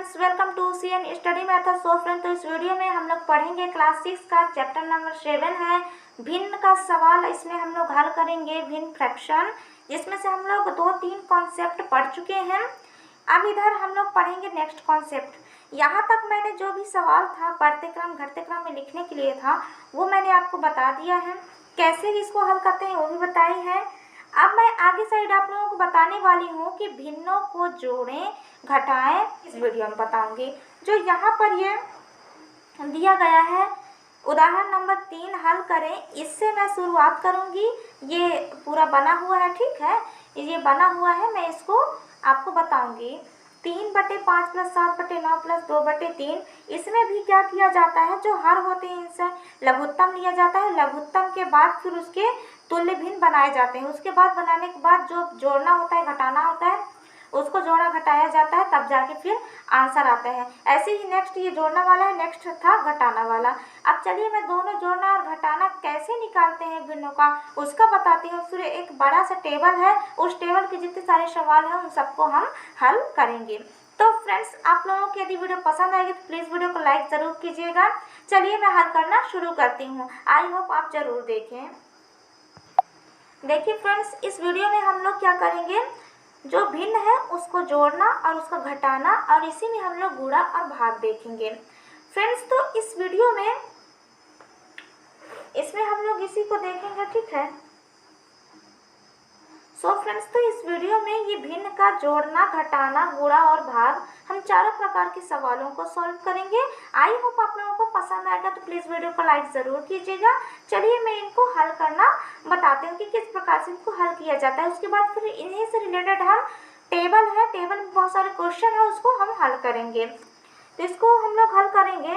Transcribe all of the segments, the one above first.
Friends, welcome to CN study method. So friends, तो इस video में हम लोग पढ़ेंगे क्लास 6 का चैप्टर नंबर 7 है भिन्न का सवाल। इसमें हम लोग हल करेंगे भिन्न फ्रैक्शन, जिसमें से हम लोग 2-3 कॉन्सेप्ट पढ़ चुके हैं। अब इधर हम लोग पढ़ेंगे नेक्स्ट कॉन्सेप्ट। यहाँ तक मैंने जो भी सवाल था बढ़ते क्रम घटते क्रम में लिखने के लिए था, वो मैंने आपको बता दिया है। कैसे इसको हल करते हैं वो भी बताई है। अब मैं आगे साइड आप लोगों को बताने वाली हूँ कि भिन्नों को जोड़ें घटाएं, इस वीडियो में बताऊंगी। जो यहाँ पर ये दिया गया है उदाहरण नंबर 3 हल करें, इससे मैं शुरुआत करूँगी। ये पूरा बना हुआ है, ठीक है, ये बना हुआ है, मैं इसको आपको बताऊंगी। 3/5 + 7/9 + 2/3। इसमें भी क्या किया जाता है, जो हर होते हैं इनसे लघुत्तम लिया जाता है। लघुत्तम के बाद फिर उसके तुल्य भिन्न बनाए जाते हैं। उसके बाद बनाने के बाद जो जोड़ना होता है, घटाना होता है, उसको जोड़ा घटाया जाता है, तब जाके फिर आंसर आता है। ऐसे ही नेक्स्ट ये जोड़ना वाला है, नेक्स्ट था घटाना वाला। अब चलिए मैं दोनों जोड़ना और घटाना कैसे निकालते हैं भिन्नों का, उसका बताती हूँ। फिर एक बड़ा सा टेबल है, उस टेबल के जितने सारे सवाल हैं उन सबको हम हल करेंगे। तो फ्रेंड्स, आप लोगों की यदि वीडियो पसंद आएगी तो प्लीज़ वीडियो को लाइक ज़रूर कीजिएगा। चलिए मैं हल करना शुरू करती हूँ। आई होप आप ज़रूर देखें। देखिए फ्रेंड्स, इस वीडियो में हम लोग क्या करेंगे, जो भिन्न है उसको जोड़ना और उसको घटाना, और इसी में हम लोग गुणा और भाग देखेंगे। फ्रेंड्स, तो इस वीडियो में इसमें हम लोग इसी को देखेंगे, ठीक है। सो फ्रेंड्स, तो इस वीडियो में ये भिन्न का जोड़ना, घटाना, गुणा और भाग, हम चारों प्रकार के सवालों को सॉल्व करेंगे। आई होप आप लोगों को पसंद आएगा, तो प्लीज़ वीडियो को लाइक ज़रूर कीजिएगा। चलिए मैं इनको हल करना बताती हूँ कि किस प्रकार से इनको हल किया जाता है। उसके बाद फिर इन्हीं से रिलेटेड हम टेबल है, टेबल में बहुत सारे क्वेश्चन है, उसको हम हल करेंगे। तो इसको हम लोग हल करेंगे,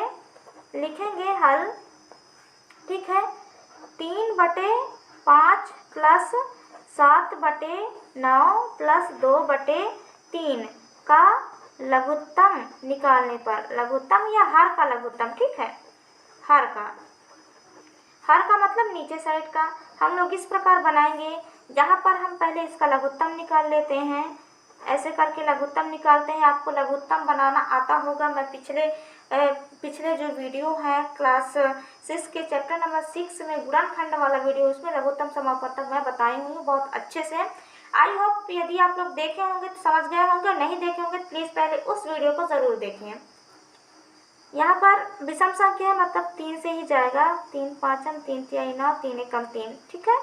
लिखेंगे हल, ठीक है। 3/5 + 7/9 + 2/3 का लघुत्तम निकालने पर, लघुत्तम या हर का लघुत्तम, ठीक है, हर का मतलब नीचे साइड का, हम लोग इस प्रकार बनाएंगे। यहाँ पर हम पहले इसका लघुत्तम निकाल लेते हैं, ऐसे करके लघुत्तम निकालते हैं। आपको लघुत्तम बनाना आता होगा। मैं पिछले जो वीडियो है क्लास 6 के चैप्टर नंबर 6 में गुणनखंड वाला वीडियो, उसमें लघुत्तम समापवर्तक मैं बताई हुई हूँ बहुत अच्छे से। आई होप यदि आप लोग देखे होंगे तो समझ गए होंगे, नहीं देखे होंगे तो प्लीज़ पहले उस वीडियो को ज़रूर देखें। यहाँ पर विषम संख्या है, मतलब 3 से ही जाएगा। 3 5 3 3 9 3 1 3, ठीक है।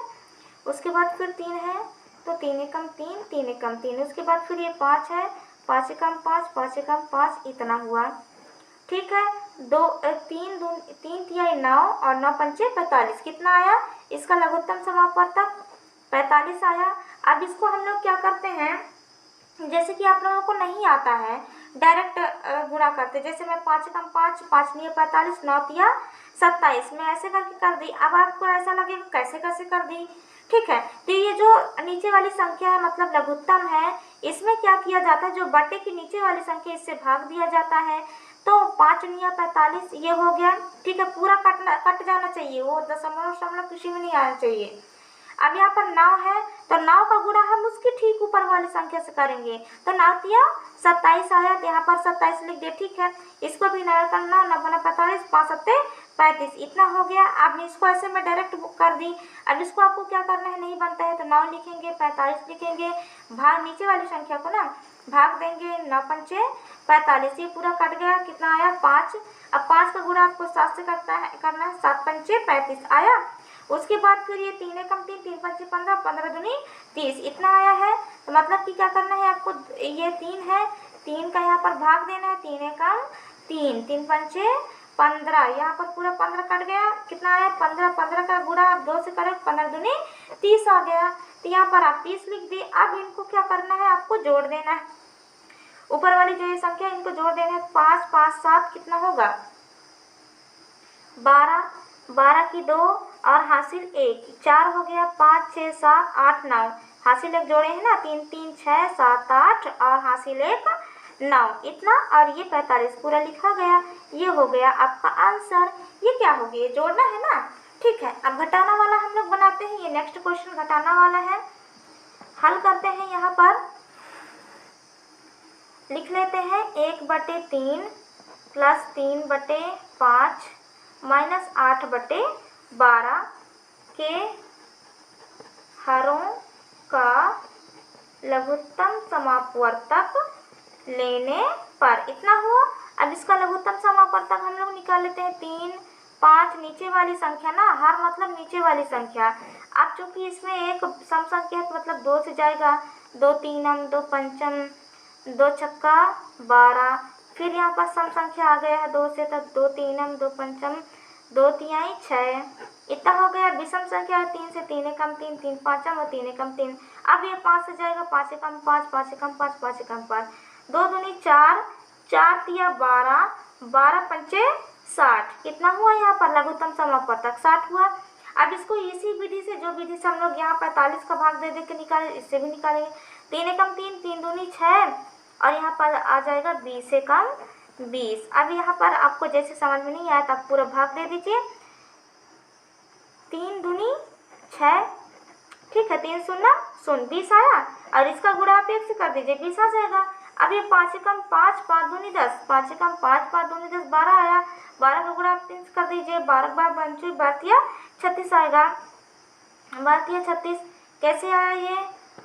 उसके बाद फिर 3 है तो 3 1 3 3 1 3। उसके बाद फिर ये 5 है, 5 1 5 5 1 5, इतना हुआ, ठीक है। 3 3 9 और 9 पंचे 45, कितना आया इसका लघुत्तम समापवर्तक, 45 आया। अब इसको हम लोग क्या करते हैं, जैसे कि आप लोगों को नहीं आता है डायरेक्ट गुणा करते, जैसे मैं 5 1 5 5 9 45 9 3 27, मैं ऐसे करके कर दी। अब आपको ऐसा लगेगा कैसे कैसे कर दी, ठीक है। तो ये जो नीचे वाली संख्या है, मतलब लघुत्तम है, इसमें क्या किया जाता है, जो बटे की नीचे वाली संख्या, इससे भाग दिया जाता है। तो 5 9 45 ये हो गया, ठीक है। पूरा कट जाना चाहिए, वो दशमलव किसी में नहीं आना चाहिए। अब यहाँ पर 9 है तो 9 का गुणा हम उसके ठीक ऊपर वाली संख्या से करेंगे, तो 9 3 27 आया, तो यहाँ पर 27 लिख दिया, ठीक है। इसको भी 9 करना, 9 9 45 5 7 35, इतना हो गया। अब इसको ऐसे में डायरेक्ट कर दी। अब इसको आपको क्या करना है, नहीं बनता है तो 9 लिखेंगे, 45 लिखेंगे, भाग नीचे वाली संख्या को ना भाग देंगे, 9 पंचे 45, ये पूरा कट गया, कितना आया 5। अब 5 का गुणा आपको 7 से करना है, 7 पंचे 35 आया। उसके बाद फिर ये 3 1 3 3 पंचे 15 15 दूनी 30, इतना आया है। तो मतलब कि क्या करना है आपको, ये 3 है, 3 का यहाँ पर भाग देना है, 3 1 3 3 पंचे 15, यहाँ पर पूरा 15 कट गया, कितना आया 15। 15 का गुणा आप 2 से करें, 15 दूनी 30 आ गया। तो यहाँ पर आप 30 लिख दिए। अब इनको क्या करना है, आपको जोड़ देना है, ऊपर वाली जो ये संख्या इनको जोड़ देना है। 5 5 7 कितना होगा 12, 12 की 2 और हासिल 1, 4 हो गया। 5 6 7 8 9, हासिल 1 जोड़े हैं ना, 3 3 6 7 8 और हासिल 1 9, इतना, और ये 45 पूरा लिखा गया। ये हो गया आपका आंसर। ये क्या हो गया, जोड़ना है ना, ठीक है। अब घटाना वाला हम लोग बनाते हैं। ये नेक्स्ट क्वेश्चन घटाना वाला है, हल करते हैं। यहाँ पर लिख लेते हैं 1/3 प्लस 3/5 माइनस 8/12 के हरों का लघुत्तम समापवर्तक लेने पर इतना हुआ। अब इसका लघुत्तम समापवर्तक हम लोग निकाल लेते हैं। 3, 5 नीचे वाली संख्या ना, हर मतलब नीचे वाली संख्या। अब चूंकि इसमें एक सम संख्या है मतलब 2 से जाएगा, 2 तीनम 2 पंचम 2 छक्का 12। फिर यहाँ पर सम संख्या आ गया है 2 से, तब 2 तीनम 2 पंचम 2 तिहाई 6, इतना हो गया। विषम संख्या है 3 से, 3 एकम 3 3 पाँचम और 3 एकम 3। अब ये 5 से जाएगा, 5 एकम 5 5 एकम 5 5 एकम 5, 2 दूनी 4 4 तिया 12 12 पंचे 60, कितना हुआ यहाँ पर लघुत्तम समापवर्तक 60 हुआ। अब इसको इसी विधि से, जो विधि से हम लोग यहाँ 45 का भाग दे दे के निकाले, इससे भी निकालेंगे। 3 एकम 3 3 दूनी 6 और यहाँ पर आ जाएगा 20 एकम 20। अब यहाँ पर आपको जैसे समझ में नहीं आया तो आप पूरा भाग दे दीजिए। 3 दूनी 6, ठीक है, 3 शून्य शून्य 20 आया और इसका गुणा आप 1 से कर दीजिए, 20 आ जाएगा। अब ये 5 एकम 5 5 दूनी 10, 5 एकम 5 5 दूनी 10 12 आया, 12 का गुणा आप 3 से कर दीजिए, 12 बार 25 12 36 आएगा, 12 36 कैसे आया ये,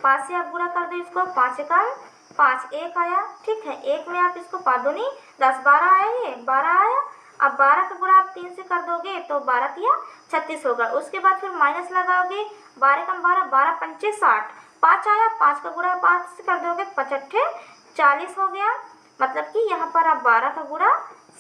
5 से आप गुणा कर दो इसको, 5 एकम 5 1 आया, ठीक है, 1 में आप इसको 5 दूनी 10 12 आया, ये 12 आया। अब 12 का गुणा आप 3 से कर दोगे तो 12 तिया 36 होगा। उसके बाद फिर माइनस लगाओगे, 12 एकम 12 12 पंचे 60, 5 आया, 5 का गुणा 5 से कर दोगे 5 अट्ठे 40 हो गया। मतलब कि यहाँ पर आप 12 का गुणा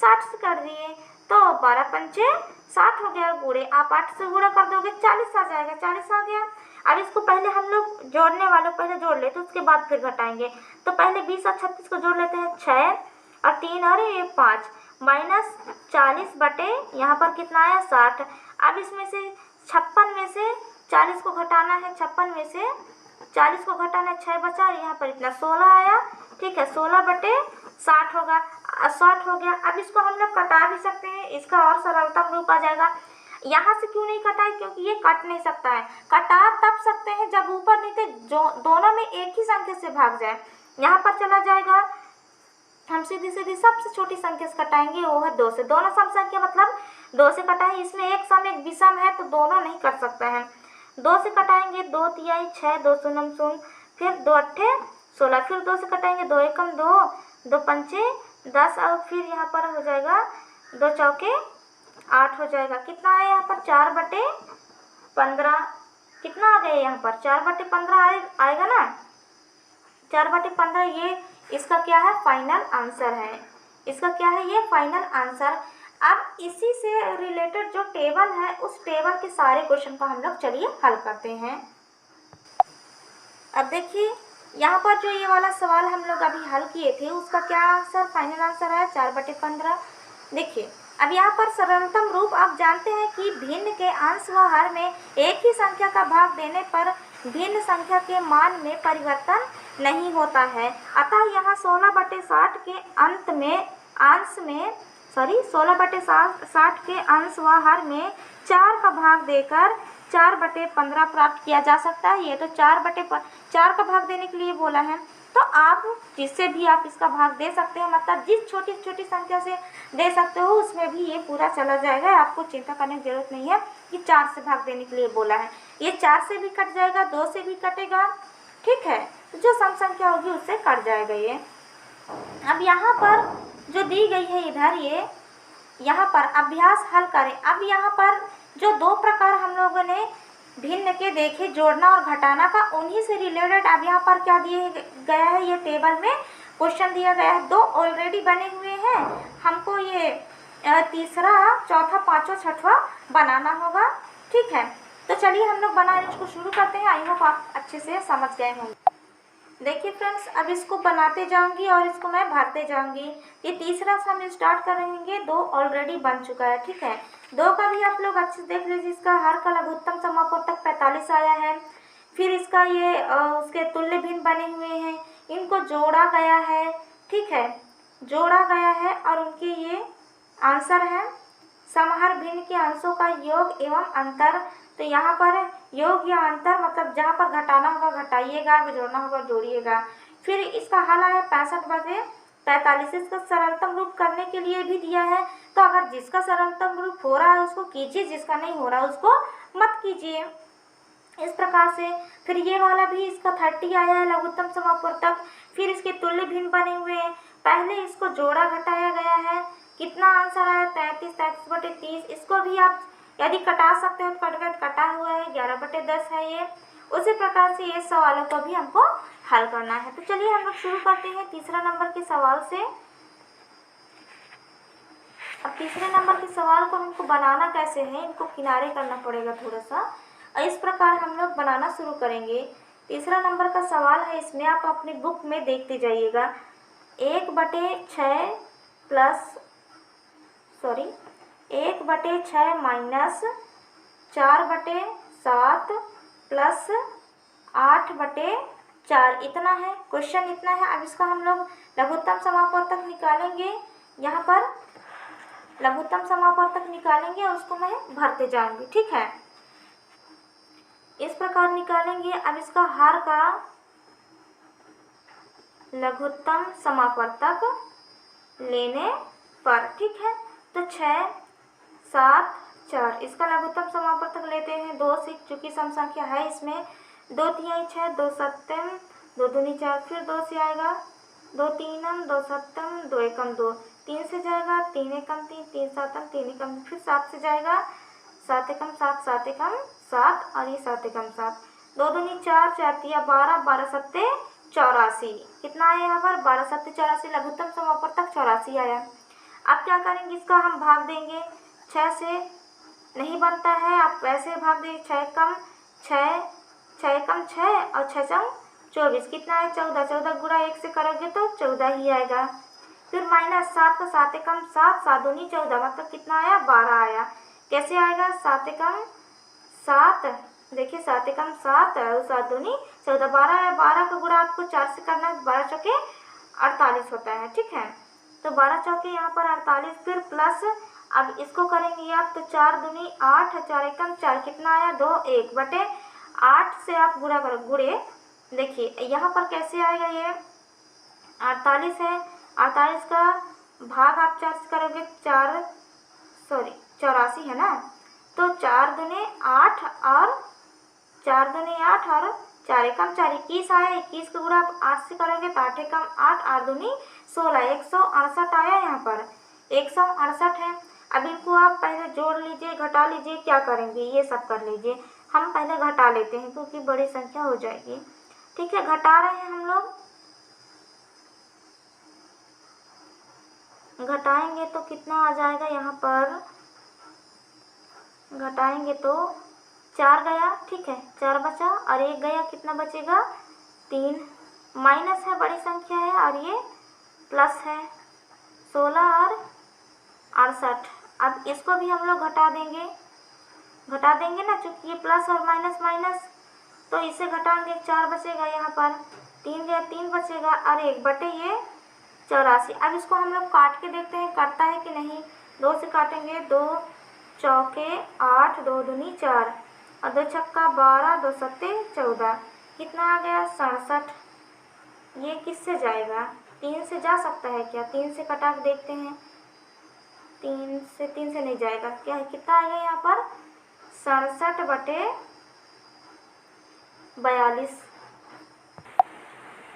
60 से कर दिए तो 12 पंचे 60 हो गया, गुणे आप 8 से गुणा कर दोगे 40 आ जाएगा, 40 आ गया। अब इसको पहले हम लोग जोड़ने वालों पहले जोड़ लेते, उसके बाद फिर घटाएंगे। तो पहले 20 और 36 को जोड़ लेते हैं, 6 और 3 और 5 माइनस 40 बटे यहाँ पर कितना आया 60। अब इसमें से 56 में से 40 को घटाना है, 56 में से 40 को घटाना है, 6 बचा और यहाँ पर इतना 16 आया, ठीक है, 16 बटे 60 होगा, 60 हो गया। अब इसको हम लोग कटा भी सकते हैं, इसका और सरलतम रूप आ जाएगा। यहाँ से क्यों नहीं कटाए, क्योंकि ये कट नहीं सकता है। कटा तब सकते हैं जब ऊपर नीचे जो दोनों में एक ही संख्या से भाग जाए। यहाँ पर चला जाएगा, हम सीधी सीधी सबसे छोटी संख्या से कटाएंगे, वो है 2 से। दोनों सम संख्या मतलब 2 से कटाएं, इसमें एक सम एक विषम है तो दोनों नहीं कर सकते हैं। 2 से कटाएंगे, 2 तिहाई 6 2 शून्य शून्य, फिर 2 अट्ठे 16, फिर 2 से कटाएंगे, 2 एकम 2 2 पंचे 10 और फिर यहाँ पर हो जाएगा 2 चौके 8 हो जाएगा। कितना है यहाँ पर 4/15, कितना आ गया यहाँ पर 4/15 आएगा ना, 4/15। ये इसका क्या है फाइनल आंसर है, इसका क्या है ये फाइनल आंसर। अब इसी से रिलेटेड जो टेबल है उस टेबल के सारे क्वेश्चन का हम लोग चलिए हल करते हैं। अब देखिए यहाँ पर जो ये वाला सवाल हम लोग अभी हल किए थे उसका क्या आंसर फाइनल आंसर है 4/15। देखिए अब यहाँ पर सरलतम रूप आप जानते हैं कि भिन्न के अंश व हर में एक ही संख्या का भाग देने पर भिन्न संख्या के मान में परिवर्तन नहीं होता है। अतः यहाँ 16/60 के अंत में अंश में 16/60 के अंश व हर में 4 का भाग देकर 4/15 प्राप्त किया जा सकता है। ये तो 4 का भाग देने के लिए बोला है, तो आप जिससे भी आप इसका भाग दे सकते हैं, मतलब जिस छोटी छोटी संख्या से दे सकते हो उसमें भी ये पूरा चला जाएगा। आपको चिंता करने की जरूरत नहीं है कि 4 से भाग देने के लिए बोला है। ये 4 से भी कट जाएगा, 2 से भी कटेगा, ठीक है, जो सम संख्या होगी उससे कट जाएगा ये। अब यहाँ पर जो दी गई है इधर, ये यहाँ पर अभ्यास हल करें। अब यहाँ पर जो 2 प्रकार हम लोगों ने भिन्न के देखे, जोड़ना और घटाना का, उन्हीं से रिलेटेड अब यहाँ पर क्या दिया गया है, ये टेबल में क्वेश्चन दिया गया है। 2 ऑलरेडी बने हुए हैं, हमको ये तीसरा चौथा पाँचवा छठवा बनाना होगा, ठीक है। तो चलिए हम लोग बनाने उसको शुरू करते हैं। आई होप आप अच्छे से समझ गए होंगे। देखिए फ्रेंड्स, अब इसको बनाते जाऊंगी और इसको मैं भरते जाऊंगी। ये तीसरा हम स्टार्ट करेंगे, 2 ऑलरेडी बन चुका है, ठीक है। 2 का भी आप लोग अच्छे से देख लीजिए। इसका हर का लघुत्तम समापवर्तक 45 आया है। फिर इसका ये उसके तुल्य भिन्न बने हुए हैं, इनको जोड़ा गया है, ठीक है, जोड़ा गया है और उनके ये आंसर है। समहर भिन्न के अंशों का योग एवं अंतर, तो यहाँ पर योग या अंतर मतलब जहाँ पर घटाना होगा घटाइएगा, जोड़ना होगा जोड़िएगा। फिर इसका हल आया 65/45। इसका सरलतम रूप करने के लिए भी दिया है, तो अगर जिसका सरलतम रूप हो रहा है उसको कीजिए, जिसका नहीं हो रहा है उसको मत कीजिए। इस प्रकार से फिर ये वाला भी इसका 30 आया है लघुत्तम समापवर्तक। फिर इसके तुल्य भिन्न बने हुए हैं, पहले इसको जोड़ा घटाया गया है, कितना आंसर आया 33/30। इसको भी आप यदि कटा सकते हो तो कटा हुआ है, 11/10 है ये। उसी प्रकार से ये सवालों को भी हमको हल करना है। तो चलिए हम लोग शुरू करते हैं तीसरा नंबर के सवाल से। अब तीसरे नंबर के सवाल को हमको बनाना कैसे है, इनको किनारे करना पड़ेगा थोड़ा सा। इस प्रकार हम लोग बनाना शुरू करेंगे। तीसरा नंबर का सवाल है, इसमें आप अपनी बुक में देखते जाइएगा। 1/6 माइनस 4/7 प्लस 8/4 इतना है। क्वेश्चन इतना है। अब इसका हम लोग लघुत्तम समापवर्तक निकालेंगे। यहाँ पर लघुत्तम समापवर्तक निकालेंगे और उसको मैं भरते जाऊंगी, ठीक है। इस प्रकार निकालेंगे। अब इसका हर का लघुत्तम समापवर्तक लेने पर, ठीक है। तो 6, 7, 4 इसका लघुत्तम समापवर्तक लेते हैं। 2 से, चूंकि सम संख्या है इसमें, 2 तिहाई 6, 2 सप्तम, 2 दूनी 4, फिर 2 से आएगा, 2 तीनम, 2 सप्तम, 2 एकम 2, 3 से जाएगा, 3 एकम 3, 3 सातम, 3 एकम, फिर 7 से जाएगा, 7 एकम 7, 7 एकम 7 और ये 7 एकम 7, 2 दूनी 4, 4 तिया 12, 12 सत्ते 84। कितना आया यहाँ पर 12 सत्ते 84, लघुत्तम समापवर्तक 84 आया। अब क्या करेंगे, इसका हम भाग देंगे। 6 से नहीं बनता है, आप वैसे भाग देंगे। 6 कम 6, 6 कम 6 और 6 चम 24, कितना है 14, 14 गुणा 1 से करोगे तो 14 ही आएगा। फिर माइनस 7 का 7 एकम 7, 7 दूनी 14, मतलब कितना आया 12 आया। कैसे आएगा 7 एकम 7, देखिए 7 एकम 7 और 7 दूनी 14, 12 है। 12 का गुणा आपको 4 से करना है, 12 चौके 48 होता है, ठीक है। तो 12 चौके यहाँ पर 48, फिर प्लस, अब इसको करेंगे आप तो 4 दूनी 8, 4 एकम 4, कितना आया 2, 1/8 से आप गुणा करो, गुणे देखिए यहाँ पर कैसे आएगा, ये 48 है, 48 का भाग आप 4 से करोगे 84 है ना। तो 4 दूनी 8 और 4 दूनी 8 और 4 एकम 4, 21 आया। 21 का गुणा आप 8 से करोगे तो 8 एकम 8, 8 दूनी 16, 168 आया यहाँ पर, 168 है। अब इनको आप पहले जोड़ लीजिए, घटा लीजिए, क्या करेंगे ये सब कर लीजिए। हम पहले घटा लेते हैं क्योंकि बड़ी संख्या हो जाएगी, ठीक है। घटा रहे हैं हम लोग, घटाएंगे तो कितना आ जाएगा यहाँ पर, घटाएंगे तो 4 गया, ठीक है, 4 बचा और 1 गया, कितना बचेगा 3। माइनस है, बड़ी संख्या है, और ये प्लस है 16 और 68। अब इसको भी हम लोग घटा देंगे ना, चूँकि ये प्लस और माइनस माइनस, तो इसे घटाएंगे 4 बचेगा यहाँ पर, 3 गया 3 बचेगा और 1/, ये 84। अब इसको हम लोग काट के देखते हैं कटता है कि नहीं। 2 से काटेंगे, 2 चौके 8, 2 दूनी 4 और 2 छक्का 12, 2 सत्ते 14, कितना आ गया 67। ये किससे जाएगा, 3 से जा सकता है क्या, 3 से कटा के देखते हैं। 3 से नहीं जाएगा, क्या है, कितना आएगा यहाँ पर 67/42,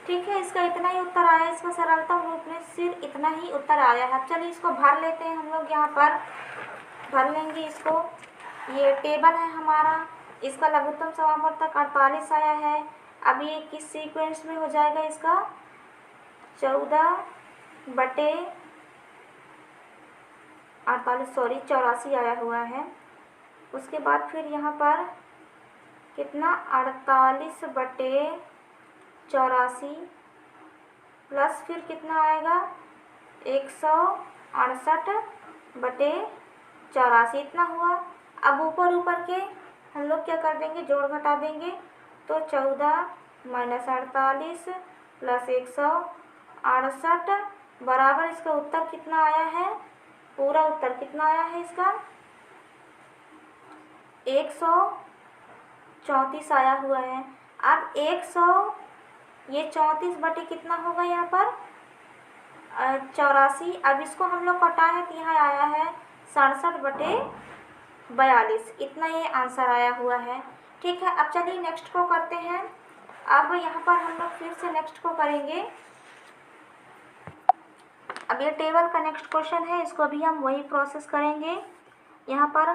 ठीक है। इसका इतना ही उत्तर आया, इसका सरलतम रूप में सिर्फ इतना ही उत्तर आया है। चलिए इसको भर लेते हैं हम लोग, यहाँ पर भर लेंगे इसको। ये टेबल है हमारा, इसका लघुत्तम समापवर्तक 48 आया है। अब ये किस सीक्वेंस में हो जाएगा, इसका 84 आया हुआ है। उसके बाद फिर यहाँ पर कितना 48/84 प्लस फिर कितना आएगा 168/84, इतना हुआ। अब ऊपर के हम लोग क्या कर देंगे, जोड़ घटा देंगे। तो 14 माइनस 48 प्लस 168 बराबर, इसका उत्तर कितना आया है, पूरा उत्तर कितना आया है इसका 134 आया हुआ है। अब ये 34 बटे कितना होगा यहाँ पर 84। अब इसको हम लोग कटाए हैं तो यहाँ आया है 67 बटे 42। इतना ये आंसर आया हुआ है। ठीक है, अब चलिए नेक्स्ट को करते हैं। अब यहाँ पर हम लोग फिर से नेक्स्ट को करेंगे। अब ये टेबल का नेक्स्ट क्वेश्चन है, इसको भी हम वही प्रोसेस करेंगे। यहाँ पर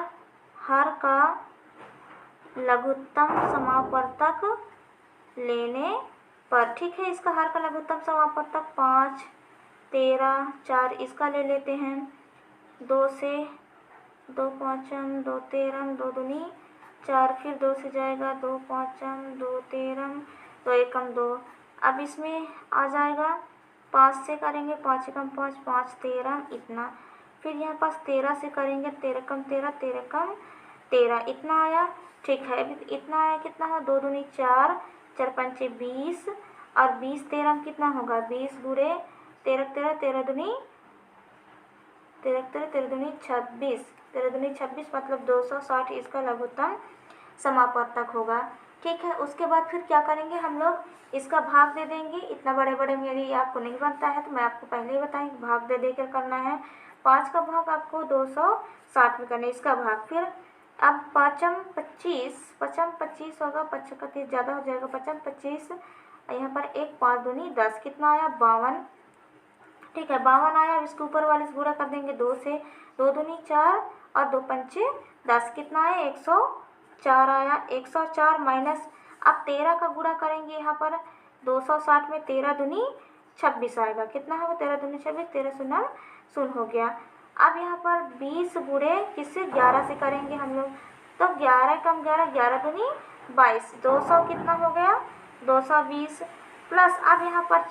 हर का लघुत्तम समापवर्तक लेने पर, ठीक है, इसका हर का लघुत्तम समापवर्तक 5, 13, 4 इसका ले लेते हैं। 2 से 2 पाँचम 2 तेरम 2 दूनी 4, फिर 2 से जाएगा 2 पाँचम 2 तेरम 2 एकम 2। अब इसमें आ जाएगा 5 से करेंगे 5 एकम 5 5 13 इतना। फिर यहाँ पास 13 से करेंगे 13 कम 13 13 कम 13 इतना आया। ठीक है, अभी इतना आया कितना हो 2 दूनी 4 4 पंचे 20 और 20 13 कितना होगा 20 गुणे 13 13 13 दूनी 13 13 13 दूनी 26 13 दूनी 26 मतलब 260 इसका लघुत्तम समापवर्तक होगा। ठीक है, उसके बाद फिर क्या करेंगे हम लोग इसका भाग दे देंगे। इतना बड़े बड़े में यदि आपको नहीं बनता है तो मैं आपको पहले ही बताई भाग दे देकर करना है। 5 का भाग आपको 260 में करना है, इसका भाग। फिर अब 5 25 होगा, 5 का 30 ज़्यादा हो जाएगा, 5 25 यहाँ पर 1 5 दूनी 10 कितना आया 52। ठीक है, 52 आया। अब इसके ऊपर वाले से गुणा कर देंगे 2 से, 2 दूनी 4 और 2 पंचे 10 कितना आया 104 आया। 104 माइनस, अब 13 का गुणा करेंगे यहाँ पर 260 में 13 दूनी 26 आएगा, कितना होगा 13 दूनी 26 13 शून्य शून्य हो गया। अब यहाँ पर 20 गुणे किससे 11 से करेंगे हम लोग, तो 11 कम 11 11 दूनी 22 200 कितना हो गया 220 प्लस। अब यहाँ पर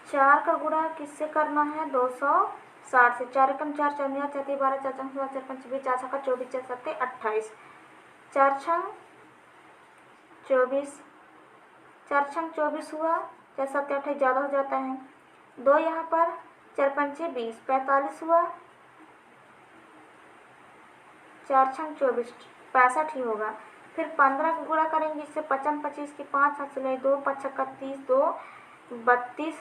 4 का गुणा किससे करना है 260 से, 4 कम 4 4 9 4 12 4 5 4 5 20 4 का 24 4 7 28 4 छंग 24 4 छंग 24 हुआ, 4 7 28 ज़्यादा हो जाता है 2 यहाँ पर 4 पंचे 20 45 हुआ, 4 छंग 24 65 ही होगा। फिर 15 का गुणा करेंगे इससे 55 25 की 5 हाथ से 2 5 31 2 32।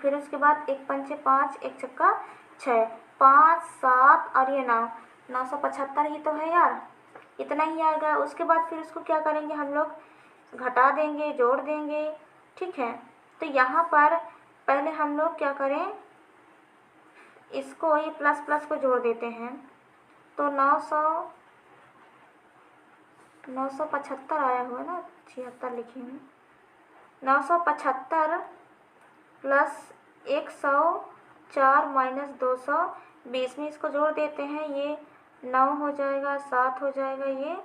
फिर उसके बाद 1 पंचे 5 1 छक्का 6 5 7 और ये 9 975 ही तो है यार, इतना ही आएगा। उसके बाद फिर इसको क्या करेंगे हम लोग घटा देंगे जोड़ देंगे। ठीक है, तो यहाँ पर पहले हम लोग क्या करें इसको ये प्लस प्लस को जोड़ देते हैं तो 975 आया हुआ ना, 76 लिखी हूँ, 975 प्लस 104 माइनस 220 में इसको जोड़ देते हैं, ये 9 हो जाएगा 7 हो जाएगा ये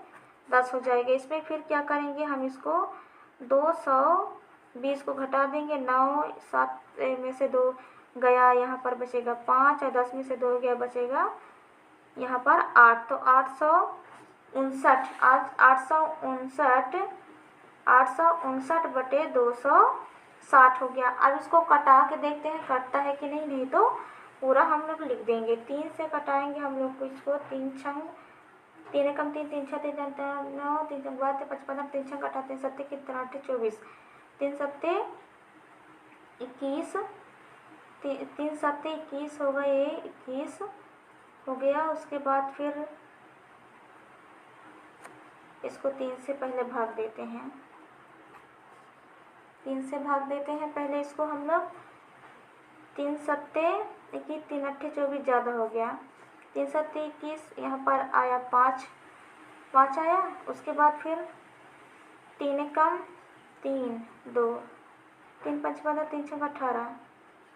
10 हो जाएगा। इसमें फिर क्या करेंगे हम इसको 220 को घटा देंगे, 9 7 में से 2 गया, यहाँ पर बचेगा 5 और 10 में से 2 गया बचेगा यहाँ पर 8, तो 859 बटे 260 हो गया। अब इसको कटा के देखते हैं कटता है कि नहीं, नहीं तो पूरा हम लोग लिख देंगे। 3 से कटाएंगे हम लोग को इसको, 3 छंग 3 कम 3 3 6 3 9 3 छंग 55 3 छंग कटाते हैं 7 कितना 8 24 3 7 21 3 7 21 होगा, ये 21 हो गया। उसके बाद फिर इसको 3 से पहले भाग देते हैं, 3 से भाग देते हैं पहले इसको हम लोग। 3 7 21 3 8 24 ज़्यादा हो गया, 3 7 21 यहाँ पर आया 5 आया। उसके बाद फिर 3 कम 3 2 3 5 15 3 6 18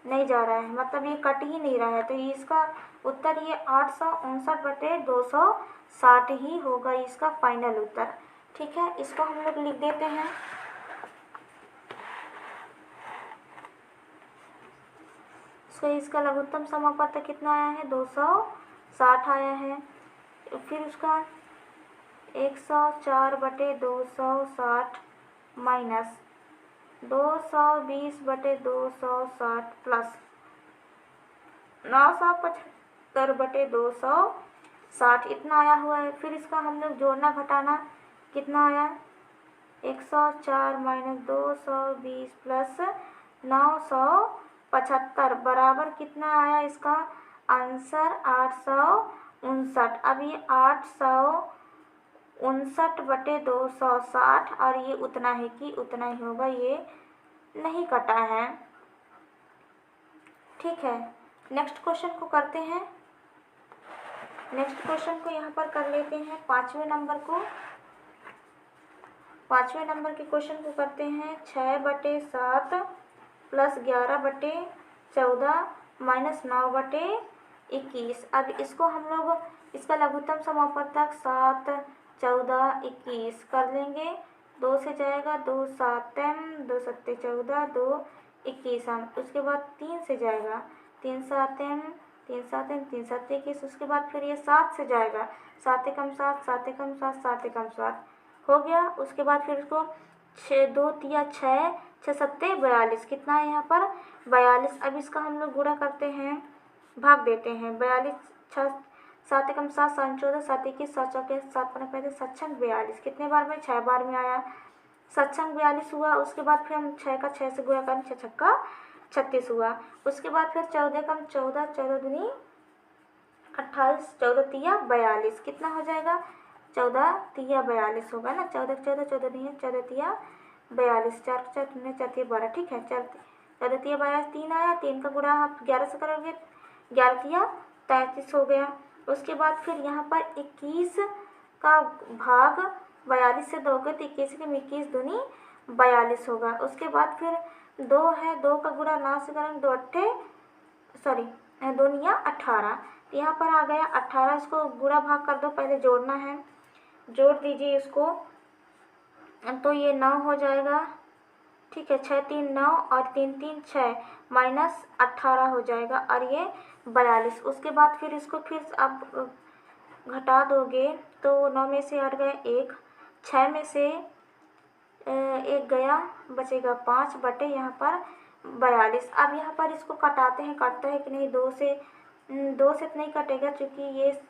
नहीं जा रहा है, मतलब ये कट ही नहीं रहा है, तो इसका उत्तर ये 859 बटे 260 ही होगा इसका फाइनल उत्तर। ठीक है, इसको हम लोग लिख देते हैं। इसका लघुत्तम समापवर्तक कितना आया है 260 आया है। फिर उसका 104 बटे 260 माइनस 220 बटे 260 प्लस 975 बटे 260 इतना आया हुआ है। फिर इसका हम लोग जोड़ना घटाना कितना आया 104 माइनस 220 प्लस 975 बराबर कितना आया इसका आंसर 859। अब ये 859/260 और ये उतना है कि उतना ही होगा, ये नहीं कटा है। ठीक है, नेक्स्ट क्वेश्चन को करते हैं। नेक्स्ट क्वेश्चन को यहाँ पर कर लेते हैं 5वें नंबर को। 5वें नंबर के क्वेश्चन को करते हैं 6/7 प्लस 11/14 माइनस 9/21। अब इसको हम लोग इसका लघुत्तम समापवर्तक 7, 14, 21 कर लेंगे। 2 से जाएगा 2 7m, 2 7 14, 2 21 हम। उसके बाद 3 से जाएगा 3 7m, 3 7m, 3 7 21। उसके बाद फिर ये 7 से जाएगा 7 एकम 7, 7 एकम 7, 7 एकम 7 हो गया। उसके बाद फिर इसको 6 2 तिया 6, 6 7 42 कितना है यहाँ पर 42। अब इसका हम लोग गुणा करते हैं, भाग देते हैं। 42 6 7 एकम 7, 7 14, 7 21, 7 चौके 7 15 35, 7 छंग 42 कितने बार में 6 बार में आया 7 छंग 42 हुआ। उसके बाद फिर हम 6 का 6 से गुणा करें 6 छक्का 36 हुआ। उसके बाद फिर 14 एकम 14, 14 दूनी 28, 14 तिया 42 कितना हो जाएगा 14 तिया 42 होगा ना। 14 14, 14 नहीं है 14 तिया 42, 4 4 3 4 तिया 12। ठीक है, 14 तिया 42 3 आया। 3 का गुणा आप 11 से करोगे 11 तिया 33 हो गया। उसके बाद फिर यहाँ पर 21 का भाग 42 से दोगे तो 21 के 21 दूनी 42 होगा। उसके बाद फिर 2 है, 2 का गुणा 9 से करेंगे 2 निया 18। यहाँ पर आ गया 18। इसको गुणा भाग कर दो, पहले जोड़ना है, जोड़ दीजिए इसको तो ये 9 हो जाएगा। ठीक है, 6 3 9 और 3 3 6 माइनस 18 हो जाएगा और ये 42। उसके बाद फिर इसको फिर आप घटा दोगे तो 9 में से 8 गए 1, 6 में से 1 गया बचेगा 5 बटे यहाँ पर 42। अब यहाँ पर इसको कटाते हैं, कटता है कि नहीं 2 से नहीं कटेगा क्योंकि ये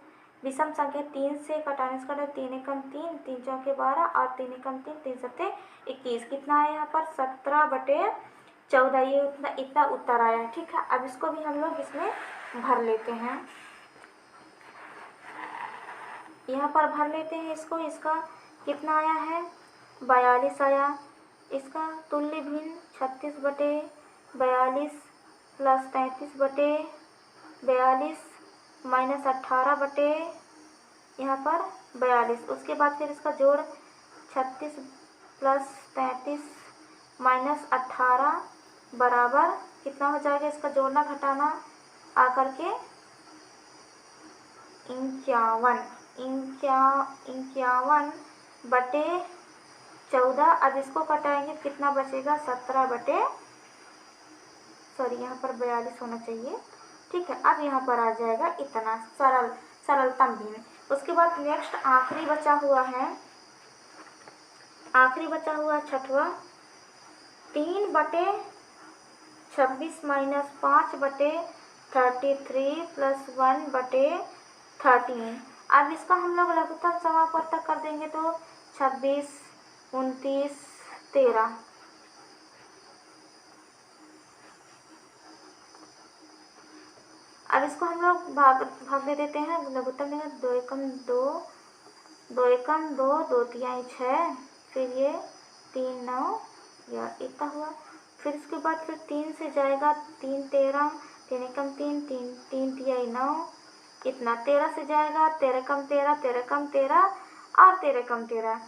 विषम संख्या। 3 से कटाने से कटा 3 एकम 3, 3 चौके 12 और 3 एकम 3, 3 सत्ते 21 कितना है यहाँ पर 17/14। ये इतना उत्तर आया है। ठीक है, अब इसको भी हम लोग इसमें भर लेते हैं, यहाँ पर भर लेते हैं इसको। इसका कितना आया है 42 आया। इसका तुल्य भिन्न 36/42 प्लस 33/42 माइनस 18 यहाँ पर 42। उसके बाद फिर इसका जोड़ 36 प्लस 33 माइनस 18 बराबर कितना हो जाएगा। इसका जोड़ना घटाना आकर के 51/14। अब इसको कटाएंगे कितना बचेगा 17 यहाँ पर 42 होना चाहिए। ठीक है, अब यहाँ पर आ जाएगा इतना सरलतम भिन्न। उसके बाद नेक्स्ट आखिरी बचा हुआ है 6वां 3/26 माइनस 5/33 प्लस 1/13। अब इसका हम लोग लघुत्तम समापवर्तक कर देंगे तो 26 29 13। अब इसको हम लोग भाग दे देते हैं। लघुत्तम देंगे 2 एकम 2, 2 एकम 2, 2 तिया 6, फिर ये 3 9 या इतना हुआ। फिर इसके बाद फिर 3 से जाएगा 3 13, 3 एकम 3, 3 तिया 9 इतना। 13 से जाएगा 13 कम 13, 13 कम 13 और 13 कम 13।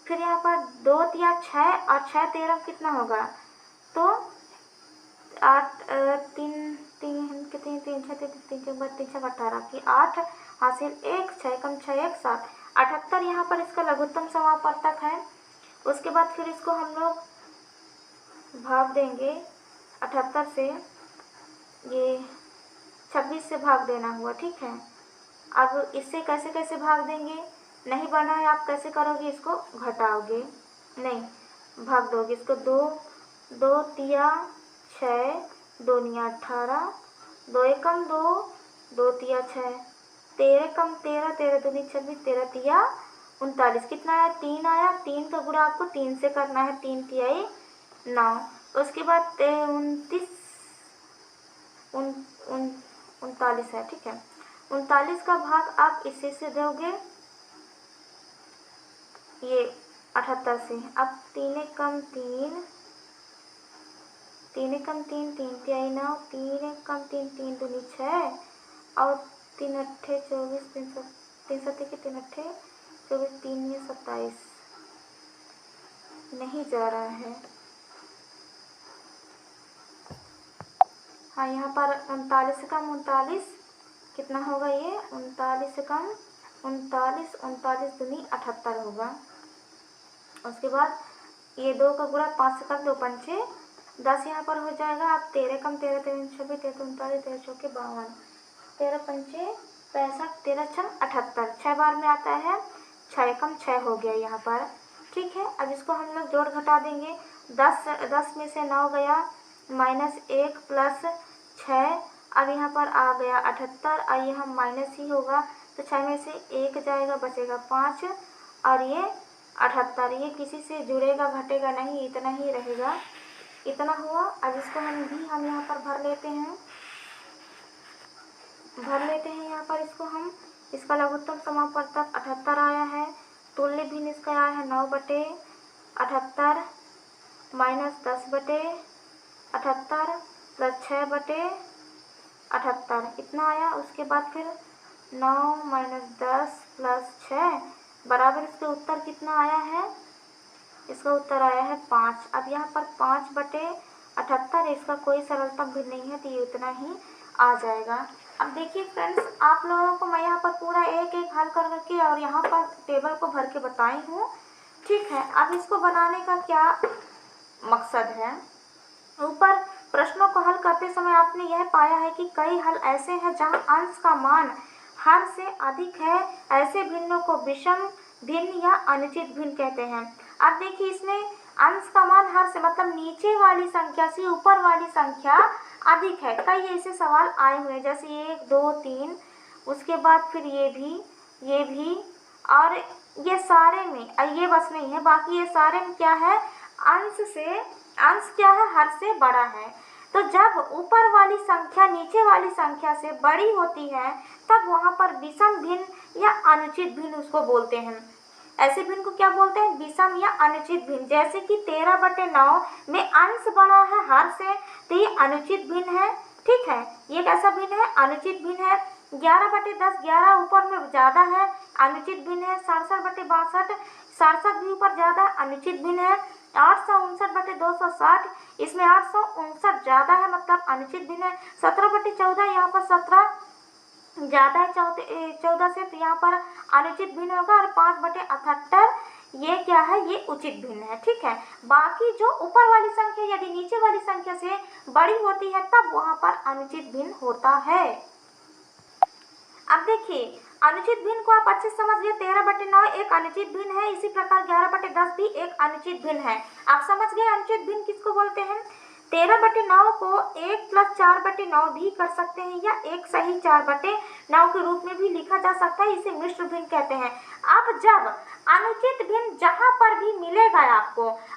फिर यहाँ पर 2 तिया 6 और 6 13 कितना होगा तो 8 3 3 कितने 3 6 3 6 18 की 8 हासिल 1 6 कम 6 1 7 78। यहाँ पर इसका लघुत्तम समापवर्तक है। उसके बाद फिर इसको हम लोग भाग देंगे 78 से, ये 26 से भाग देना हुआ। ठीक है, अब इससे कैसे भाग देंगे नहीं बना है, आप कैसे करोगे इसको घटाओगे नहीं भाग दोगे इसको। 2 तिया 6, 2 निया 18, 2 एकम 2, 2 तिया 6, 13 कम 13, 13 दूनी 26, 13 तिया 39 कितना आया 3 आया। 3 का गुणा आपको 3 से करना है, 3 तिहाई 9। उसके बाद 39 है, ठीक है। 39 का भाग आप इसी से दोगे, ये 78 से। अब 3 कम 3, 3 कम 3, 3 तिहाई 9, 3 कम 3, 3 दूनी 6 और 3 अट्ठे 24, 3 सत्ते के 3 अट्ठे 24, 3 में 27 नहीं जा रहा है। हाँ, यहाँ पर 39 से कम 39 कितना होगा, ये 39 से कम 39, 39 दूनी 78 होगा। उसके बाद ये 2 का गुणा 5 से कम 2 पंचे 10 यहाँ पर हो जाएगा। आप 13 कम 13, 13 26, 13 39, 13 चौके 52, 13 पंचे 65, 13 छम 78, 6 बार में आता है। 6 कम 6 हो गया यहाँ पर, ठीक है। अब इसको हम लोग जोड़ घटा देंगे। 10 में से 9 गया, -1 प्लस 6, अब यहाँ पर आ गया 78 और यहाँ माइनस ही होगा, तो 6 में से 1 जाएगा, बचेगा 5 और ये 78। ये किसी से जुड़ेगा घटेगा नहीं, इतना ही रहेगा, इतना हुआ। अब इसको हम यहाँ पर भर लेते हैं, यहाँ पर इसको हम, इसका लघुत्तम समापवर्तक 78 आया है। तुल्य भिन्न इसका आया है 9/78 माइनस 10/78 प्लस 6/78 इतना आया। उसके बाद फिर 9 माइनस 10 प्लस 6 बराबर इसके उत्तर कितना आया है, इसका उत्तर आया है 5। अब यहाँ पर 5/78, इसका कोई सरलतम भी नहीं है, तो ये उतना ही आ जाएगा। अब देखिए फ्रेंड्स, आप लोगों को मैं यहाँ पर पूरा एक एक हल कर करके और यहाँ पर टेबल को भर के बताई हूँ, ठीक है। अब इसको बनाने का क्या मकसद है, ऊपर प्रश्नों को हल करते समय आपने यह पाया है कि कई हल ऐसे हैं जहाँ अंश का मान हर से अधिक है। ऐसे भिन्नों को विषम भिन्न या अनुचित भिन्न कहते हैं। अब देखिए, इसमें अंश का मान हर से मतलब नीचे वाली संख्या से ऊपर वाली संख्या अधिक है। कई ऐसे सवाल आए हुए हैं, जैसे 1 2 3, उसके बाद फिर ये भी और ये सारे में, ये बस नहीं है, बाकी ये सारे में क्या है, अंश क्या है, हर से बड़ा है। तो जब ऊपर वाली संख्या नीचे वाली संख्या से बड़ी होती है, तब वहाँ पर विषम भिन्न या अनुचित भिन्न उसको बोलते हैं। ऐसे भिन्न को क्या बोलते हैं, विषम या अनुचित भिन्न। जैसे कि 13/9 में अंश बड़ा है हर से, तो ये अनुचित भिन्न है, ठीक है। ये कैसा भिन्न है, अनुचित भिन्न है। 11/10, 11 ऊपर में ज़्यादा है, अनुचित भिन्न है। 67/62, 67 भी ऊपर ज़्यादा है, अनुचित भिन्न है। 859/260, इसमें 859 ज़्यादा है, मतलब अनुचित भिन्न है। 17/14, यहाँ पर 17 ज़्यादा है 14 से, तो यहाँ पर अनुचित भिन्न होगा। और 5/78 ये क्या है, ये उचित भिन्न है, ठीक है। बाकी जो ऊपर वाली संख्या यदि नीचे वाली संख्या से बड़ी होती है, तब वहाँ पर अनुचित भिन्न होता है। अब देखिए, अनुचित भिन्न को आप अच्छे से समझ लिए। 13/9 एक अनुचित भिन्न है, इसी प्रकार 11/10 भी एक अनुचित भिन्न है। आप समझ गए अनुचित भिन्न किसको बोलते हैं। 13/9 को 1 + 4/9 भी कर सकते हैं, या 1 सही 4/9 के रूप में भी लिखा जा सकता है, इसे मिश्र भिन्न कहते हैं। अब जब अनुचित भिन्न जहाँ पर भी मिलेगा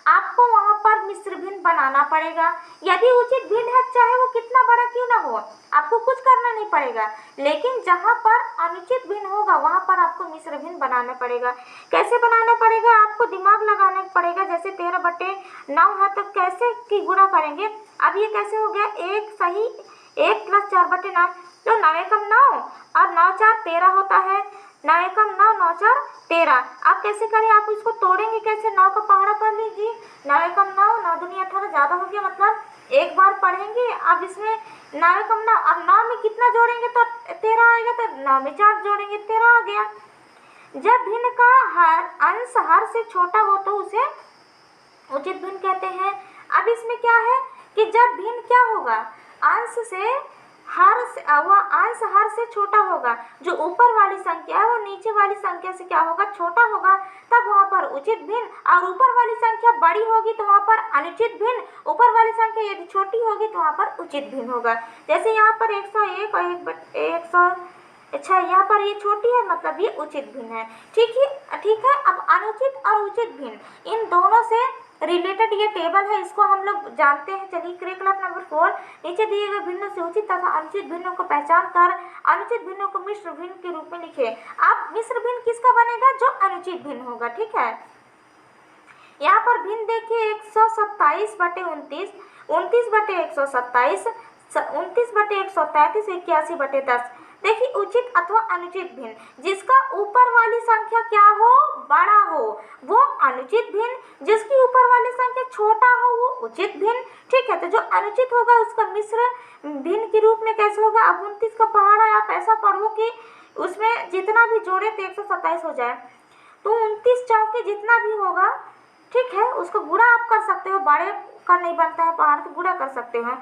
आपको वहाँ पर मिश्र भिन्न बनाना पड़ेगा। यदि उचित भिन्न है, चाहे वो कितना बड़ा क्यों ना हो, आपको कुछ करना नहीं पड़ेगा। लेकिन जहाँ पर अनुचित भिन्न होगा, वहाँ पर आपको मिश्र भिन्न बनाना पड़ेगा। कैसे बनाना पड़ेगा, आपको दिमाग लगाना पड़ेगा। जैसे 13/9 है, तो कैसे की गुणा करेंगे। अब ये कैसे हो गया, 1 सही 1 + 4/9, तो 9 एकम 9 और 9 4 13 होता है। 9 एकम 9, 9 4 13। आप कैसे करें, आप इसको तोड़ेंगे कैसे, 9 का पहाड़ा कर लीजिए। 9 एकम 9, 9 दूनी 18 ज़्यादा हो गया, मतलब एक बार पढ़ेंगे। अब इसमें 9 एकम 9, अब 9 में कितना जोड़ेंगे तो 13 आएगा, तो 9 में 4 जोड़ेंगे 13 आ गया। जब भिन्न का अंश हर से छोटा हो तो उसे उचित भिन्न कहते हैं। अब इसमें क्या है कि जब भिन्न क्या होगा, अंश हर से छोटा होगा, जो ऊपर वाली संख्या है वो नीचे वाली संख्या से क्या होगा, छोटा होगा, तब वहाँ पर उचित भिन्न। और ऊपर वाली संख्या बड़ी होगी तो वहाँ पर अनुचित भिन्न, ऊपर वाली संख्या यदि छोटी होगी तो वहाँ पर उचित भिन्न होगा। जैसे यहाँ पर 101 और अच्छा, यहाँ पर ये छोटी है मतलब ये उचित भिन्न है। ठीक है। अब अनुचित और उचित भिन्न इन दोनों से रिलेटेड ये टेबल है, इसको हम लोग जानते हैं। चलिए क्रियाकलाप नंबर 4, नीचे दिए गए भिन्नों से उचित तथा अनुचित भिन्नों को पहचान कर अनुचित भिन्नों को मिश्र भिन्न के रूप में लिखे। अब मिश्र भिन्न किसका बनेगा? जो अनुचित भिन्न होगा। ठीक है, यहाँ पर भिन्न देखिए 127 बटे 29, 29 बटे 127, 29 बटे 133, 81 बटे 10। देखिए उचित अथवा अनुचित भिन्न जिसका ऊपर वाली संख्या क्या हो? बड़ा हो, वो अनुचित भिन्न। जिसकी ऊपर वाली संख्या छोटा हो वो उचित भिन्न। ठीक है, तो जो अनुचित होगा उसका मिश्र भिन्न के रूप में कैसे होगा? अब 29 का पहाड़ा आप ऐसा पढ़ो कि उसमें जितना भी जोड़े तो 127 हो जाए, तो 29 चौके जितना भी होगा, ठीक है, उसको गुणा आप कर सकते हो। बड़े का नहीं बनता है पहाड़, तो गुणा कर सकते हो।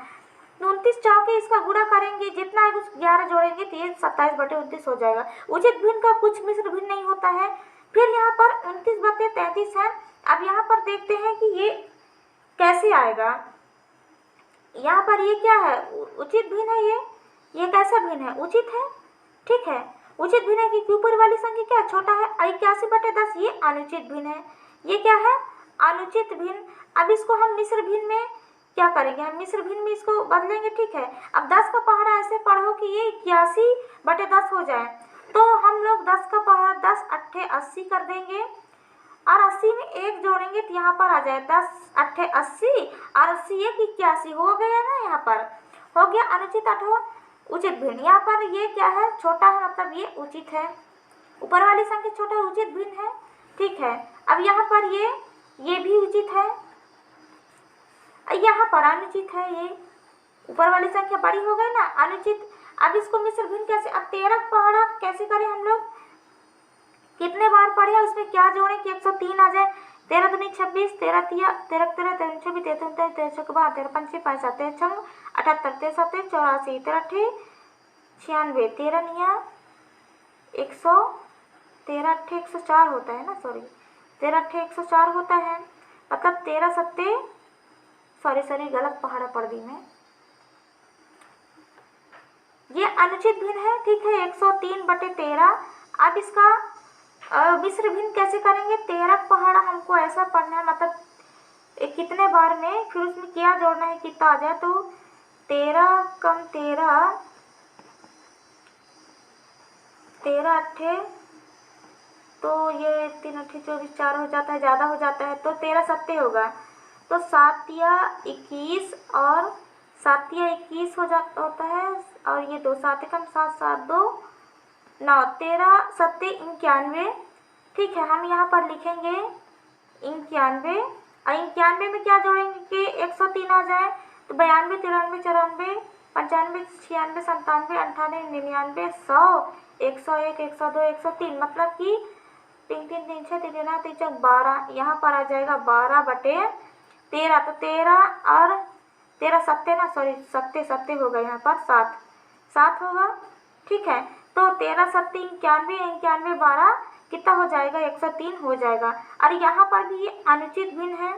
29 चौके इसका गुणा करेंगे, जितना है उस 11 जोड़ेंगे तो ये 27 बटे 29 हो जाएगा। उचित भिन्न का कुछ मिश्र भिन्न नहीं होता है। फिर यहाँ पर 29 बटे 33 है। अब यहाँ पर देखते हैं कि ये कैसे आएगा। यहाँ पर ये क्या है? उचित भिन्न है। ये कैसा भिन्न है? उचित है। ठीक है, उचित भिन्न है क्योंकि ऊपर वाली संख्या क्या छोटा है। 81 बटे 10 ये अनुचित भिन्न है। ये क्या है? अनुचित भिन्न। अब इसको हम मिश्र भिन्न में क्या करेंगे? हम मिश्र भिन्न में इसको बदलेंगे। ठीक है, अब 10 का पहाड़ा ऐसे पढ़ो कि ये 81 बटे 10 हो जाए, तो हम लोग 10 का पहाड़ा 10 अट्ठे 80 कर देंगे और 80 में 1 जोड़ेंगे तो यहाँ पर आ जाए 10 अट्ठे 80 और 80 1 81 हो गया ना। यहाँ पर हो गया अनुचित अथवा उचित भिन्न। यहाँ पर ये क्या है? छोटा है, मतलब ये उचित है। ऊपर वाली संख्या छोटा है, उचित भिन्न है। ठीक है, अब यहाँ पर ये भी उचित है, यहाँ पर अनुचित है। ये ऊपर वाली संख्या बड़ी हो गई ना, अनुचित। अब इसको मिश्र भिन्न कैसे? अब 13 पहाड़ा कैसे करें हम लोग? कितने बार पढ़े, उसमें क्या जोड़े कि 103 आ जाए। 13 दूनी 26, 13 तिया 13 13 13 26 13 13 13 के बाद 13 पंचे 65 13 6 78 13 7 84 13 अट्ठे 96 13 निया 100 13 अट्ठे 104 होता है ना, सॉरी 13 अट्ठे 104 होता है, मतलब 13 सत्ते सॉरी गलत पहाड़ा पढ़ दी मैं। ये अनुचित भिन्न है। ठीक है, 103 बटे 13। अब इसका मिश्र भिन्न कैसे करेंगे? 13 पहाड़ा हमको ऐसा पढ़ना है, मतलब कितने बार में, फिर उसमें क्या जोड़ना है कितना आ जाए, तो 13 कम 13 13 अट्ठे, तो ये 3 अट्ठे 24 4 हो जाता है, ज़्यादा हो जाता है, तो 13 सत्ते होगा, तो 7 या 21 और 7 या 21 होता है, और ये 2 7 कम 7 7 2 9 13 सत्ते 91। ठीक है, हम यहाँ पर लिखेंगे 91 और 91 में क्या जोड़ेंगे कि 103 आ जाए, तो 92 93 94 95 96 97 98 99 100 101 102 103, मतलब कि 3 3 3 6 3 9 3 4 12, यहाँ पर आ जाएगा 12 बटे 13। तो 13 और 13 सत्ते ना, सॉरी सत्ते होगा, यहाँ पर 7 होगा। ठीक है, तो 13 सत्ते 91 91 12 कितना हो जाएगा? 103 हो जाएगा। और यहाँ पर भी ये अनुचित भिन्न है,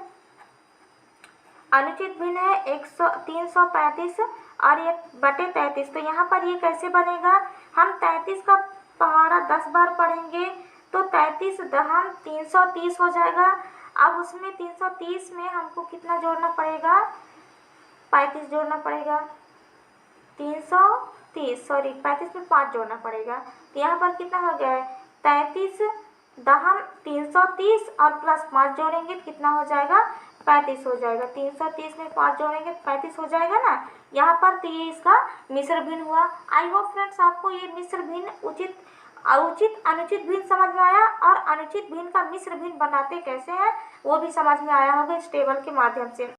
अनुचित भिन्न है 335 और ये बटे 33। तो यहाँ पर ये कैसे बनेगा? हम 33 का पहाड़ा 10 बार पढ़ेंगे तो 33 दहम 330 हो जाएगा। अब उसमें 330 में हमको कितना जोड़ना पड़ेगा? 35 जोड़ना पड़ेगा। 330 सॉरी 35 में 5 जोड़ना पड़ेगा, तो यहाँ पर कितना हो गया है? 33 दहम 330 और प्लस 5 जोड़ेंगे तो कितना हो जाएगा? 35 हो जाएगा। 330 में 5 जोड़ेंगे तो 35 हो जाएगा ना यहाँ पर। तो ये इसका मिश्र भिन्न हुआ। आई होप फ्रेंड्स आपको ये मिश्र भिन्न उचित अनुचित भिन्न समझ में आया, और अनुचित भिन्न का मिश्र भिन्न बनाते कैसे हैं वो भी समझ में आया होगा इस टेबल के माध्यम से।